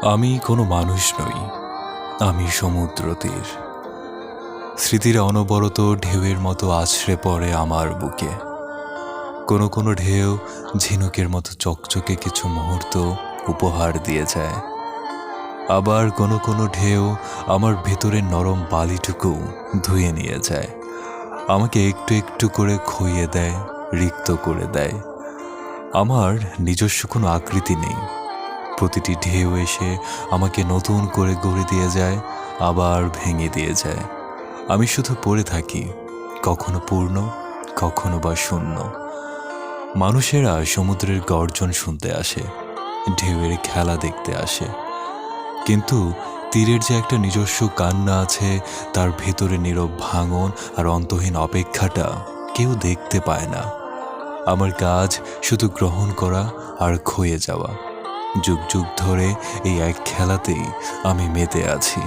আমি কোনো মানুষ নই, আমি সমুদ্র তীর। স্মৃতির অনবরত ঢেউয়ের মতো আছড়ে পড়ে আমার বুকে। কোনো কোনো ঢেউ ঝিনুকের মতো চকচকে কিছু মুহূর্ত উপহার দিয়ে যায়, আবার কোনো কোনো ঢেউ আমার ভেতরের নরম বালিটুকু ধুয়ে নিয়ে যায়, আমাকে একটু একটু করে খুইয়ে দেয়, রিক্ত করে দেয়। আমার নিজস্ব কোনো আকৃতি নেই। প্রতিটি ঢেউ এসে আমাকে নতুন করে গড়ে দিয়ে যায়, আবার ভেঙে দিয়ে যায়। আমি শুধু পড়ে থাকি, কখনো পূর্ণ, কখনো বা শূন্য। মানুষেরা সমুদ্রের গর্জন শুনতে আসে, ঢেউয়ের খেলা দেখতে আসে, কিন্তু তীরের যে একটা নিজস্ব কান্না আছে, তার ভেতরে নীরব ভাঙন আর অন্তহীন অপেক্ষাটা কেউ দেখতে পায় না। আমার কাজ শুধু গ্রহণ করা আর ক্ষয়ে যাওয়া। যুগ যুগ ধরে এই এক খেলাতেই আমি মেতে আছি।